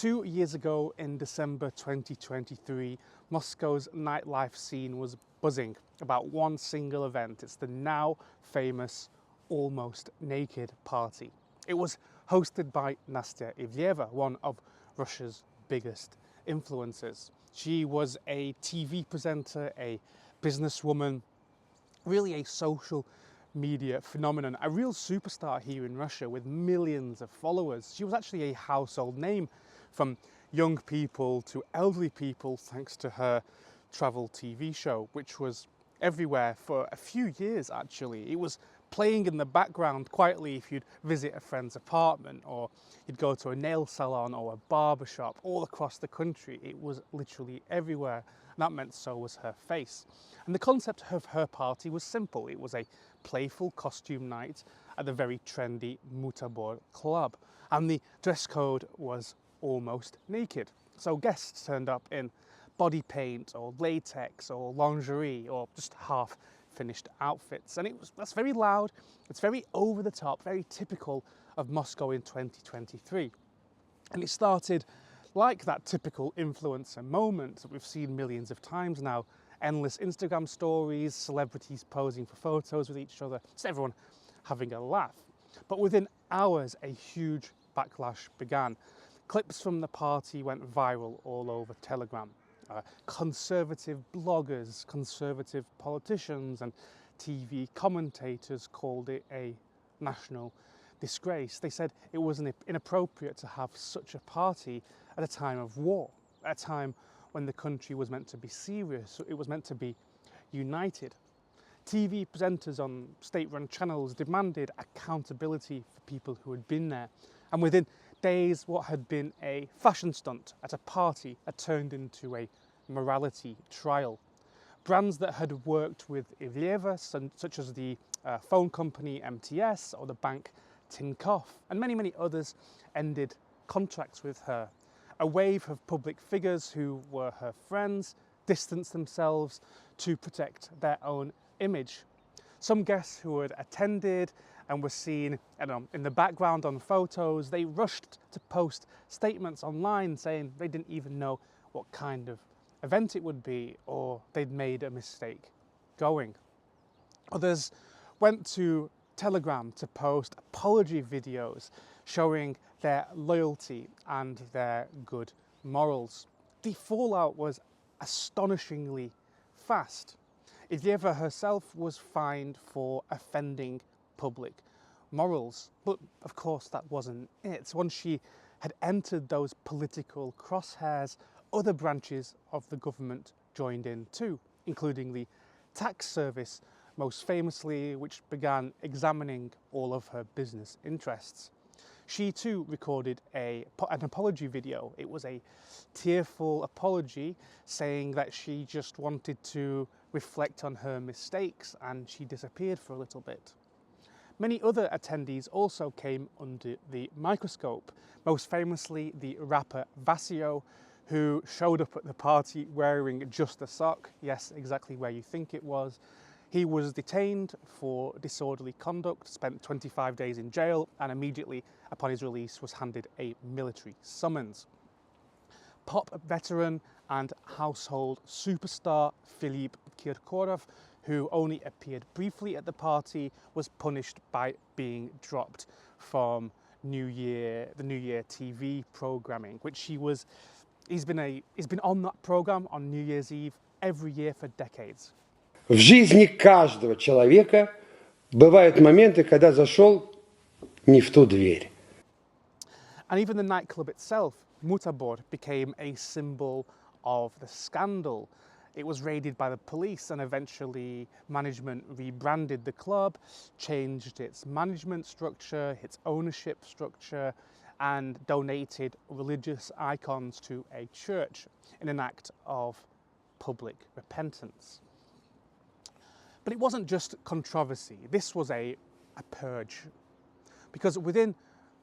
2 years ago in December 2023, Moscow's nightlife scene was buzzing about one single event. It's the now famous Almost Naked party. It was hosted by Nastya Ivleva, one of Russia's biggest influencers. She was a TV presenter, a businesswoman, really a social media phenomenon, a real superstar here in Russia with millions of followers. She was actually a household name from young people to elderly people thanks to her travel TV show, which was everywhere for a few years actually. It was playing in the background quietly if you'd visit a friend's apartment or you'd go to a nail salon or a barber shop all across the country. It was literally everywhere. That meant so was her face. And the concept of her party was simple. It was a playful costume night at the very trendy Mutabor club. And the dress code was almost naked. So guests turned up in body paint or latex or lingerie or just half finished outfits. And that's very loud, it's very over the top, very typical of Moscow in 2023. And it started like that typical influencer moment that we've seen millions of times now. Endless Instagram stories, celebrities posing for photos with each other, just everyone having a laugh. But within hours, a huge backlash began. Clips from the party went viral all over Telegram. Conservative bloggers, conservative politicians and TV commentators called it a national disgrace. They said it was inappropriate to have such a party at a time of war, at a time when the country was meant to be serious, it was meant to be united. TV presenters on state-run channels demanded accountability for people who had been there. And within days, what had been a fashion stunt at a party had turned into a morality trial. Brands that had worked with Ivleva, such as the phone company MTS or the bank Tinkoff, and many others, ended contracts with her. A wave of public figures who were her friends distanced themselves to protect their own image. Some guests who had attended and were seen in the background on photos, they rushed to post statements online saying they didn't even know what kind of event it would be or they'd made a mistake going. Others went to Telegram to post apology videos showing their loyalty and their good morals. The fallout was astonishingly fast. Ivleva herself was fined for offending public morals, but of course that wasn't it. Once she had entered those political crosshairs, other branches of the government joined in too, including the tax service, most famously, which began examining all of her business interests. She too recorded an apology video. It was a tearful apology saying that she just wanted to reflect on her mistakes, and she disappeared for a little bit. Many other attendees also came under the microscope, most famously the rapper Vasio, who showed up at the party wearing just a sock. Yes, exactly where you think it was. He was detained for disorderly conduct, spent 25 days in jail, and immediately upon his release was handed a military summons. Pop veteran and household superstar Philip Kirkorov, who only appeared briefly at the party, was punished by being dropped from the New Year TV programming, which he's been on that program on New Year's Eve every year for decades. В жизни каждого человека бывают моменты, когда зашел не в ту дверь. And even the nightclub itself, Mutabor, became a symbol of the scandal. It was raided by the police and eventually management rebranded the club, changed its management structure, its ownership structure, and donated religious icons to a church in an act of public repentance. But it wasn't just controversy, this was a purge. Because within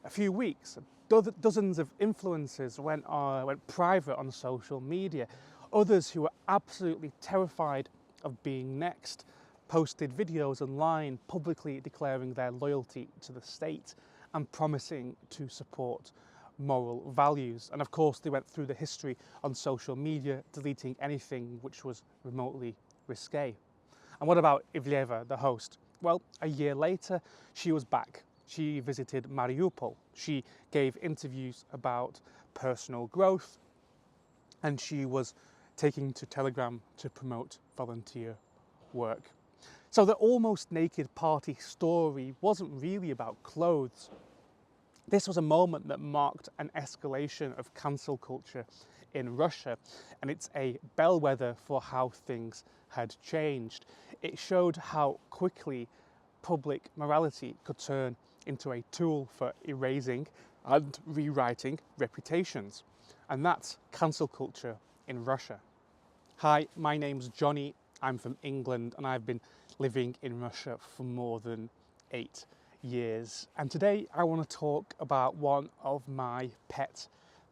a few weeks, dozens of influencers went private on social media. Others who were absolutely terrified of being next posted videos online publicly declaring their loyalty to the state and promising to support moral values. And of course, they went through the history on social media, deleting anything which was remotely risque. And what about Ivleva, the host? Well, a year later, she was back. She visited Mariupol. She gave interviews about personal growth, and she was taking to Telegram to promote volunteer work. So the almost naked party story wasn't really about clothes. This was a moment that marked an escalation of cancel culture in Russia, and it's a bellwether for how things had changed. It showed how quickly public morality could turn into a tool for erasing and rewriting reputations. And that's cancel culture in Russia. Hi, my name's Johnny. I'm from England and I've been living in Russia for more than 8 years. And today I want to talk about one of my pet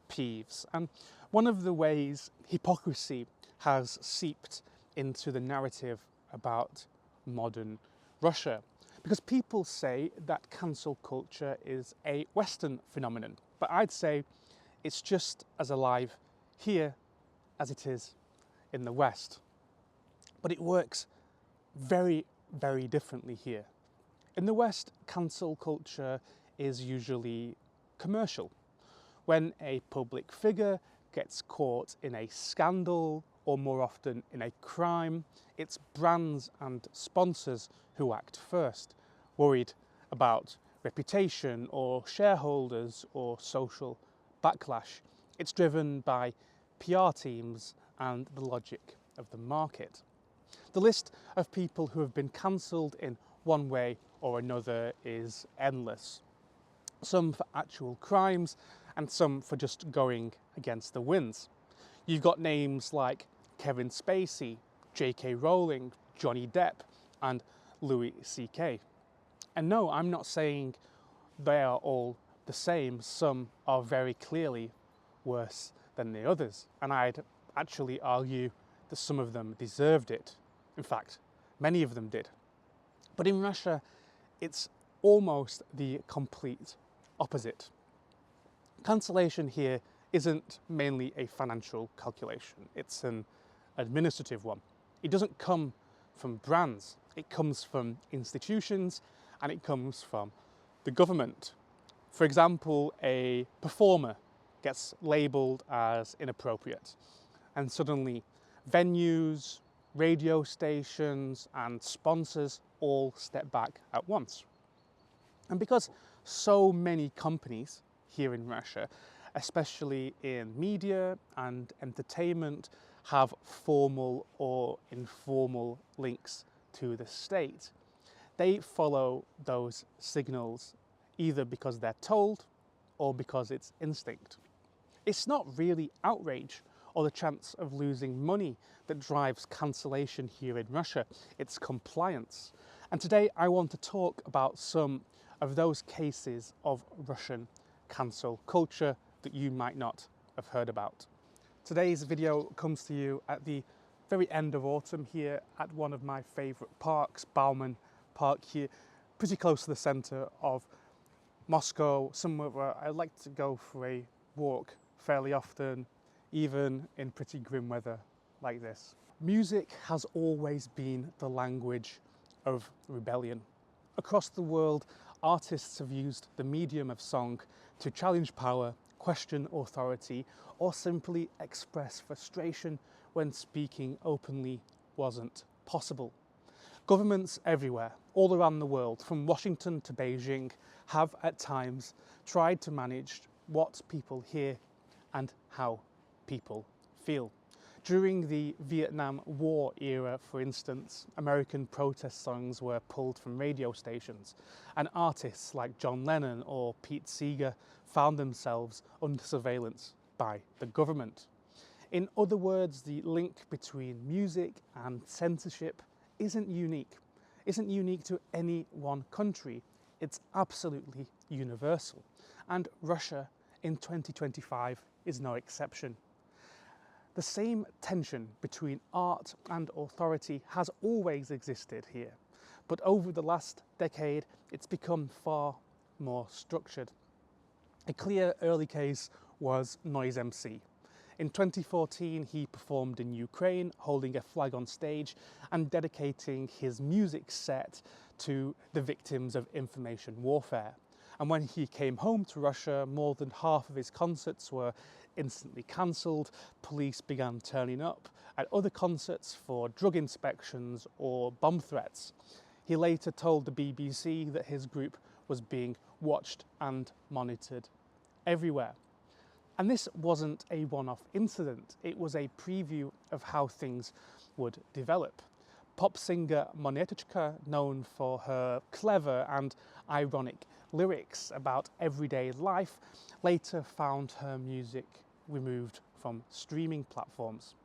peeves and one of the ways hypocrisy has seeped into the narrative about modern Russia. Because people say that cancel culture is a Western phenomenon, but I'd say it's just as alive here as it is in the West. But it works very, very differently here. In the West, cancel culture is usually commercial. When a public figure gets caught in a scandal, or more often in a crime, it's brands and sponsors who act first, worried about reputation or shareholders or social backlash. It's driven by PR teams and the logic of the market. The list of people who have been cancelled in one way or another is endless. Some for actual crimes and some for just going against the winds. You've got names like Kevin Spacey, J.K. Rowling, Johnny Depp and Louis C.K. And no, I'm not saying they are all the same. Some are very clearly worse than the others. And I'd actually argue that some of them deserved it. In fact, many of them did. But in Russia, it's almost the complete opposite. Cancellation here isn't mainly a financial calculation. It's an administrative one. It doesn't come from brands. It comes from institutions and it comes from the government. For example, a performer gets labelled as inappropriate and suddenly venues, radio stations and sponsors all step back at once. And because so many companies here in Russia, especially in media and entertainment, have formal or informal links to the state, they follow those signals either because they're told or because it's instinct. It's not really outrage or the chance of losing money that drives cancellation here in Russia, it's compliance. And today I want to talk about some of those cases of Russian cancel culture that you might not have heard about. Today's video comes to you at the very end of autumn here at one of my favourite parks, Bauman Park here, pretty close to the centre of Moscow, somewhere where I like to go for a walk fairly often, even in pretty grim weather like this. Music has always been the language of rebellion. Across the world, artists have used the medium of song to challenge power, question authority, or simply express frustration when speaking openly wasn't possible. Governments everywhere, all around the world, from Washington to Beijing, have at times tried to manage what people hear and how people feel. During the Vietnam War era, for instance, American protest songs were pulled from radio stations, and artists like John Lennon or Pete Seeger found themselves under surveillance by the government. In other words, the link between music and censorship isn't unique to any one country. It's absolutely universal. And Russia in 2025 is no exception. The same tension between art and authority has always existed here, but over the last decade it's become far more structured. A clear early case was Noise MC. In 2014, he performed in Ukraine, holding a flag on stage and dedicating his music set to the victims of information warfare. And when he came home to Russia, more than half of his concerts were instantly cancelled. Police began turning up at other concerts for drug inspections or bomb threats. He later told the BBC that his group was being watched and monitored everywhere. And this wasn't a one-off incident, it was a preview of how things would develop. Pop singer Monetочка, known for her clever and ironic lyrics about everyday life, later found her music removed from streaming platforms.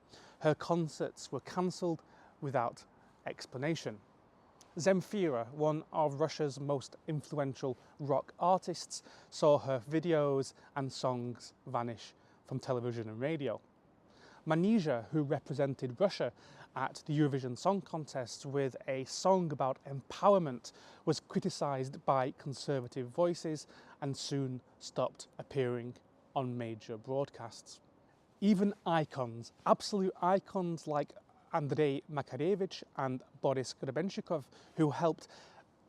Her concerts were cancelled without explanation. Zemfira, one of Russia's most influential rock artists, saw her videos and songs vanish from television and radio. Manizha, who represented Russia at the Eurovision Song Contest with a song about empowerment, was criticised by conservative voices and soon stopped appearing on major broadcasts. Even icons, absolute icons like Andrei Makarevich and Boris Grebenshchikov, who helped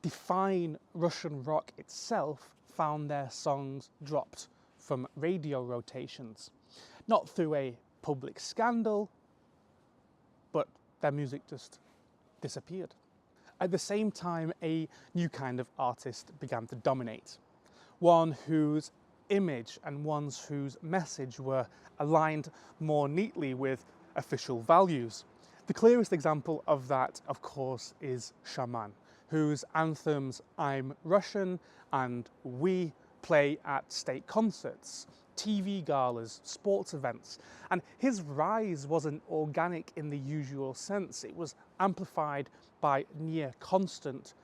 define Russian rock itself, found their songs dropped from radio rotations. Not through a public scandal, but their music just disappeared. At the same time, a new kind of artist began to dominate. One whose image and ones whose message were aligned more neatly with official values. The clearest example of that, of course, is Shaman, whose anthems I'm Russian and We play at state concerts, TV galas, sports events, and his rise wasn't organic in the usual sense. It was amplified by near constant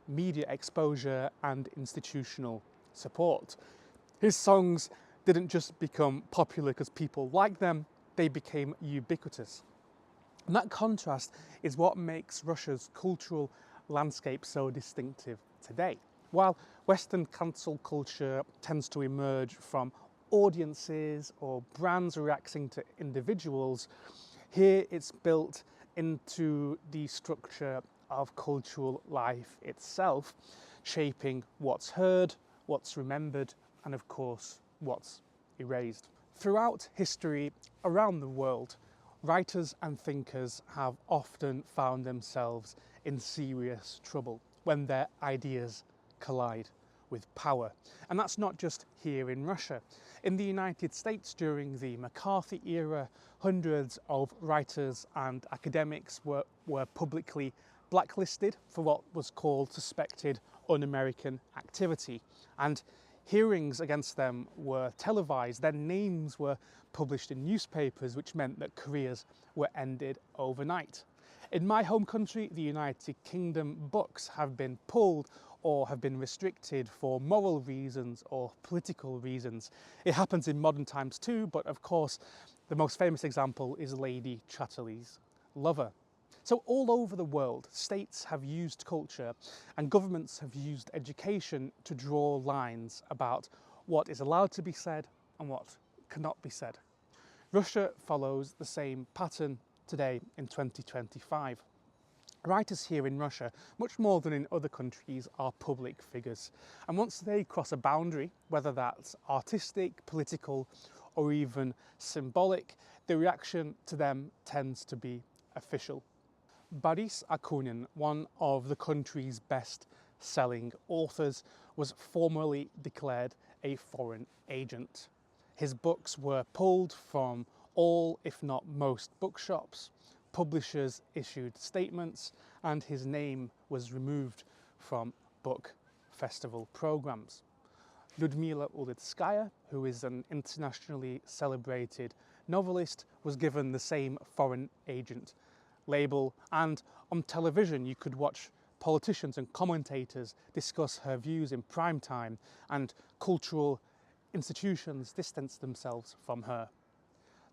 media exposure and institutional support. His songs didn't just become popular because people liked them, they became ubiquitous. And that contrast is what makes Russia's cultural landscape so distinctive today. While Western cancel culture tends to emerge from audiences or brands reacting to individuals, here it's built into the structure of cultural life itself, shaping what's heard, what's remembered, and of course, what's erased. Throughout history around the world, writers and thinkers have often found themselves in serious trouble when their ideas collide with power. And that's not just here in Russia. In the United States during the McCarthy era, hundreds of writers and academics were publicly blacklisted for what was called suspected un-American activity. And hearings against them were televised. Their names were published in newspapers, which meant that careers were ended overnight. In my home country, the United Kingdom, books have been pulled or have been restricted for moral reasons or political reasons. It happens in modern times too, but of course, the most famous example is Lady Chatterley's Lover. So all over the world, states have used culture and governments have used education to draw lines about what is allowed to be said and what cannot be said. Russia follows the same pattern today in 2025. Writers here in Russia, much more than in other countries, are public figures. And once they cross a boundary, whether that's artistic, political, or even symbolic, the reaction to them tends to be official. Boris Akunin, one of the country's best-selling authors, was formally declared a foreign agent. His books were pulled from all, if not most, bookshops. Publishers issued statements, and his name was removed from book festival programs. Lyudmila Ulitskaya, who is an internationally celebrated novelist, was given the same foreign agent label, and on television you could watch politicians and commentators discuss her views in prime time, and cultural institutions distance themselves from her.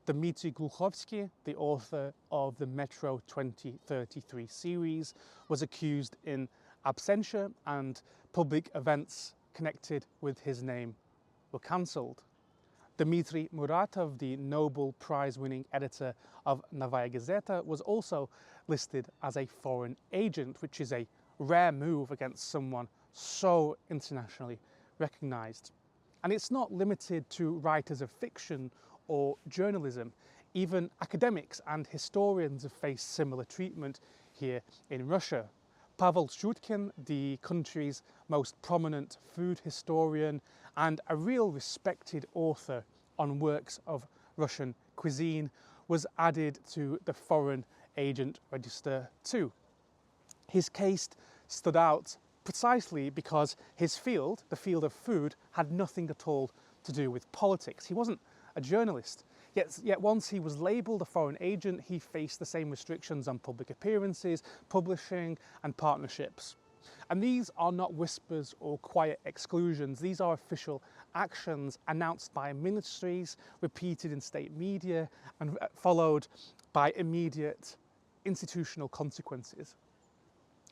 Dmitry Gluchovsky, the author of the Metro 2033 series, was accused in absentia, and public events connected with his name were cancelled. Dmitry Muratov, the Nobel Prize-winning editor of Novaya Gazeta, was also listed as a foreign agent, which is a rare move against someone so internationally recognised. And it's not limited to writers of fiction or journalism. Even academics and historians have faced similar treatment here in Russia. Pavel Shutkin, the country's most prominent food historian and a real respected author on works of Russian cuisine, was added to the foreign agent register too. His case stood out precisely because his field, the field of food, had nothing at all to do with politics. He wasn't a journalist. Yet once he was labelled a foreign agent, he faced the same restrictions on public appearances, publishing and partnerships. And these are not whispers or quiet exclusions. These are official actions announced by ministries, repeated in state media, and followed by immediate institutional consequences.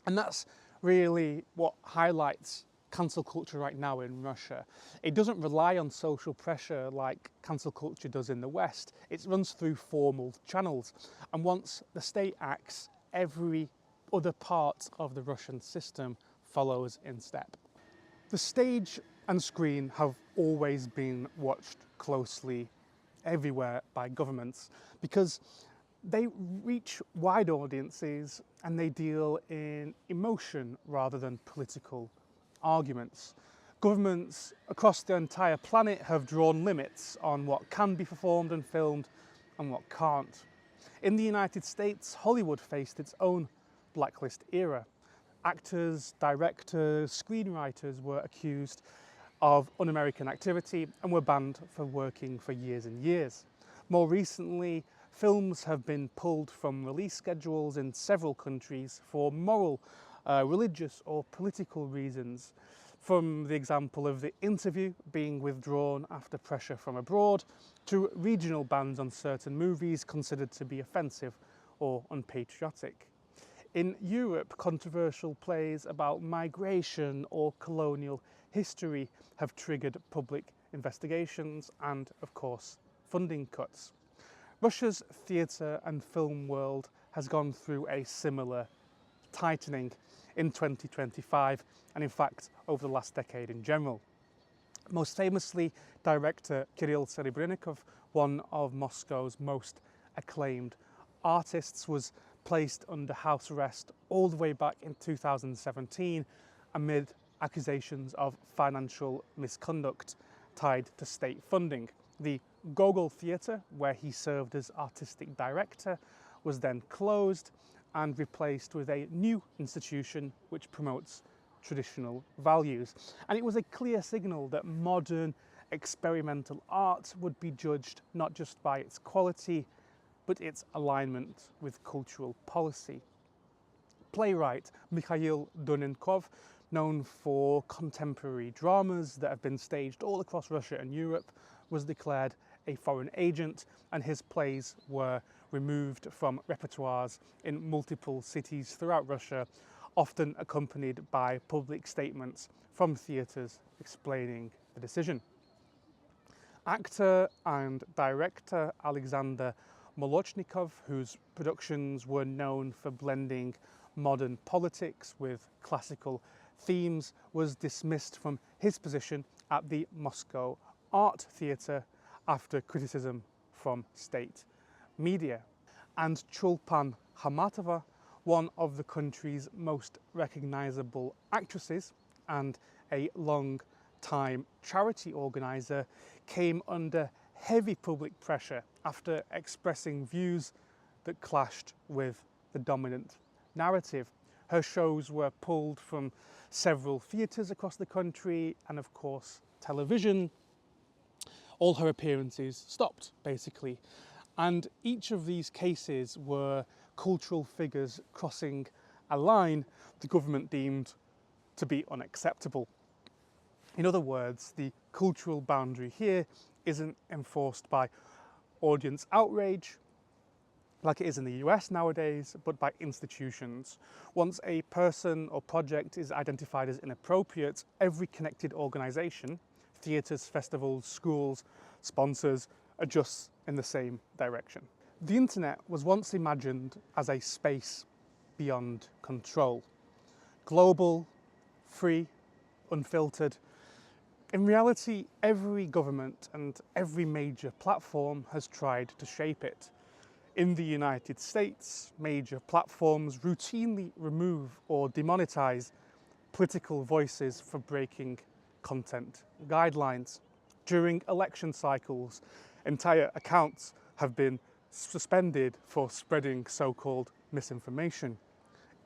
And that's really what highlights cancel culture right now in Russia. It doesn't rely on social pressure like cancel culture does in the West. It runs through formal channels. And once the state acts, every other part of the Russian system follows in step. The stage and screen have always been watched closely everywhere by governments because they reach wide audiences and they deal in emotion rather than political arguments. Governments across the entire planet have drawn limits on what can be performed and filmed and what can't. In the United States, Hollywood faced its own blacklist era. Actors, directors, screenwriters were accused of un-American activity and were banned for working for years and years. More recently, films have been pulled from release schedules in several countries for moral, religious or political reasons, from the example of The Interview being withdrawn after pressure from abroad, to regional bans on certain movies considered to be offensive or unpatriotic. In Europe, controversial plays about migration or colonial history have triggered public investigations and, of course, funding cuts. Russia's theatre and film world has gone through a similar tightening in 2025 and in fact over the last decade in general. Most famously, director Kirill Serebrennikov, one of Moscow's most acclaimed artists, was placed under house arrest all the way back in 2017 amid accusations of financial misconduct tied to state funding. The Gogol Theatre, where he served as artistic director, was then closed and replaced with a new institution which promotes traditional values. And it was a clear signal that modern experimental art would be judged not just by its quality, but its alignment with cultural policy. Playwright Mikhail Donenkov, known for contemporary dramas that have been staged all across Russia and Europe, was declared a foreign agent, and his plays were removed from repertoires in multiple cities throughout Russia, often accompanied by public statements from theatres explaining the decision. Actor and director Alexander Molochnikov, whose productions were known for blending modern politics with classical themes, was dismissed from his position at the Moscow Art Theatre after criticism from state media. And Chulpan Khamatova, one of the country's most recognisable actresses and a long-time charity organiser, came under heavy public pressure after expressing views that clashed with the dominant narrative. Her shows were pulled from several theatres across the country and, of course, television. All her appearances stopped, basically. And each of these cases were cultural figures crossing a line the government deemed to be unacceptable. In other words, the cultural boundary here isn't enforced by audience outrage, like it is in the US nowadays, but by institutions. Once a person or project is identified as inappropriate, every connected organisation, theatres, festivals, schools, sponsors adjusts in the same direction. The internet was once imagined as a space beyond control. Global, free, unfiltered. In reality, every government and every major platform has tried to shape it. In the United States, major platforms routinely remove or demonetize political voices for breaking content guidelines. During election cycles, entire accounts have been suspended for spreading so-called misinformation.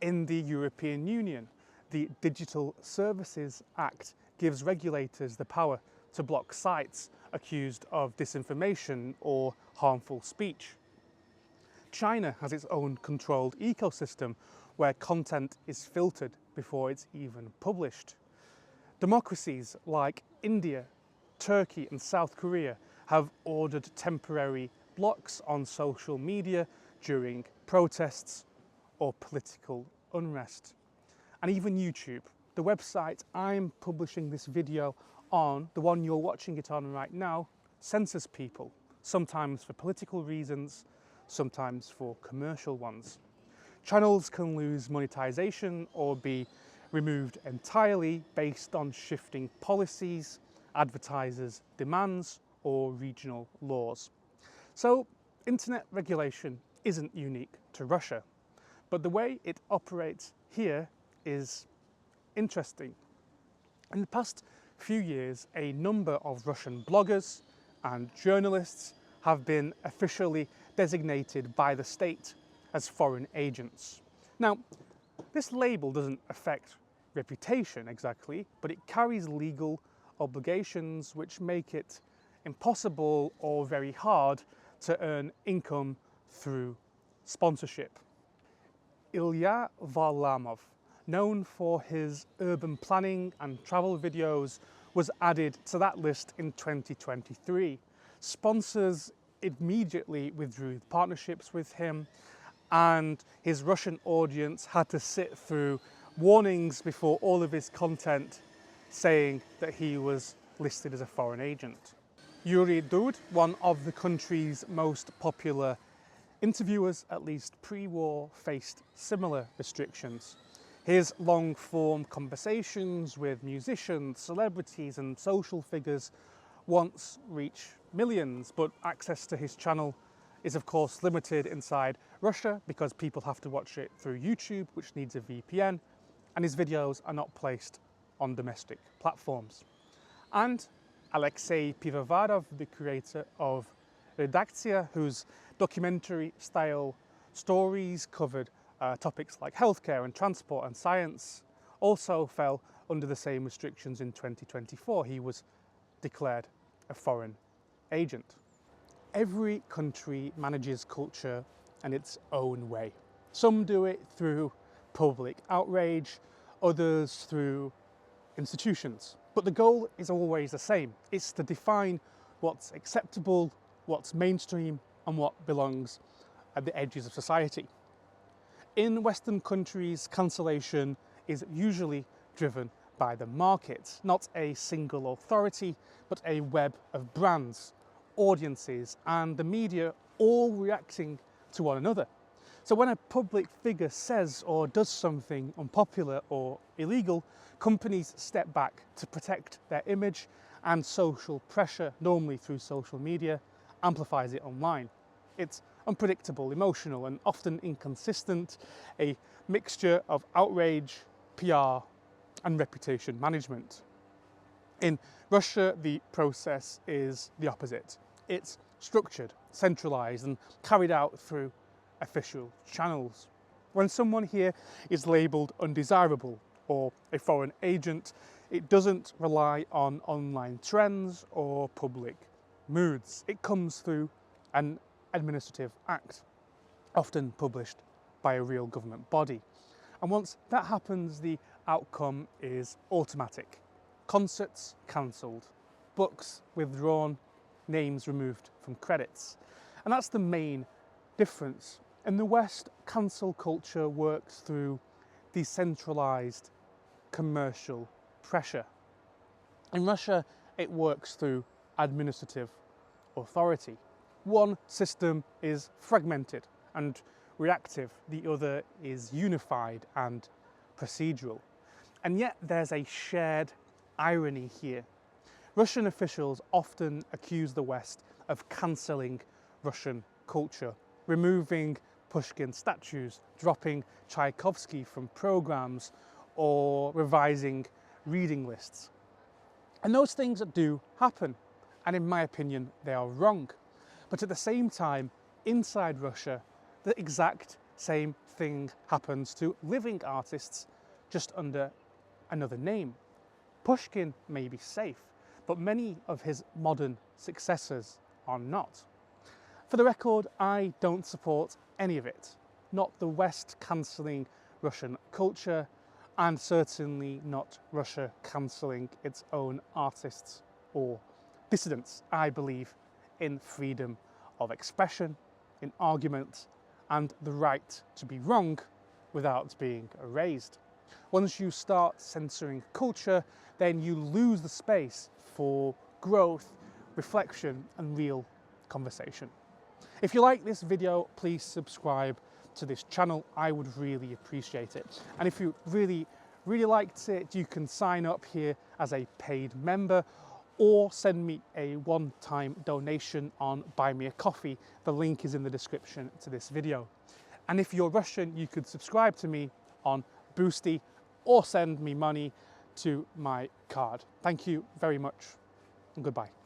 In the European Union, the Digital Services Act gives regulators the power to block sites accused of disinformation or harmful speech. China has its own controlled ecosystem where content is filtered before it's even published. Democracies like India, Turkey and South Korea have ordered temporary blocks on social media during protests or political unrest. And even YouTube, the website I'm publishing this video on, the one you're watching it on right now, censors people, sometimes for political reasons, sometimes for commercial ones. Channels can lose monetization or be removed entirely based on shifting policies, advertisers' demands, or regional laws. So, internet regulation isn't unique to Russia, but the way it operates here is interesting. In the past few years, a number of Russian bloggers and journalists have been officially designated by the state as foreign agents. Now, this label doesn't affect reputation exactly, but it carries legal obligations which make it impossible or very hard to earn income through sponsorship. Ilya Varlamov, known for his urban planning and travel videos, was added to that list in 2023. Sponsors immediately withdrew partnerships with him, and his Russian audience had to sit through warnings before all of his content saying that he was listed as a foreign agent. Yuri Dud, one of the country's most popular interviewers, at least pre-war, faced similar restrictions. His long-form conversations with musicians, celebrities and social figures once reach millions, but access to his channel is of course limited inside Russia because people have to watch it through YouTube, which needs a VPN, and his videos are not placed on domestic platforms. And Alexei Pivovarov, the creator of Redaktia, whose documentary-style stories covered topics like healthcare and transport and science, also fell under the same restrictions in 2024. He was declared a foreign agent. Every country manages culture in its own way. Some do it through public outrage, others through institutions. But the goal is always the same. It's to define what's acceptable, what's mainstream, and what belongs at the edges of society. In Western countries, cancellation is usually driven by the market, not a single authority, but a web of brands, audiences, and the media all reacting to one another. So when a public figure says or does something unpopular or illegal, companies step back to protect their image, and social pressure, normally through social media, amplifies it online. It's unpredictable, emotional, and often inconsistent, a mixture of outrage, PR, and reputation management. In Russia, the process is the opposite. It's structured, centralized, and carried out through official channels. When someone here is labeled undesirable or a foreign agent, it doesn't rely on online trends or public moods. It comes through an administrative act, often published by a real government body. And once that happens, the outcome is automatic. Concerts cancelled, books withdrawn, names removed from credits. And that's the main difference. In the West, cancel culture works through decentralized commercial pressure. In Russia, it works through administrative authority. One system is fragmented and reactive, the other is unified and procedural. And yet there's a shared irony here. Russian officials often accuse the West of cancelling Russian culture, removing Pushkin statues, dropping Tchaikovsky from programs, or revising reading lists. And those things do happen, and in my opinion, they are wrong. But at the same time, inside Russia, the exact same thing happens to living artists just under another name. Pushkin may be safe, but many of his modern successors are not. For the record, I don't support any of it. Not the West cancelling Russian culture, and certainly not Russia cancelling its own artists or dissidents. I believe in freedom of expression, in argument, and the right to be wrong without being erased. Once you start censoring culture, then you lose the space for growth, reflection, and real conversation. If you like this video, please subscribe to this channel. I would really appreciate it. And if you really liked it, you can sign up here as a paid member or send me a one-time donation on Buy Me a Coffee. The link is in the description to this video. And if you're Russian, you could subscribe to me on Boosty or send me money to my card. Thank you very much and goodbye.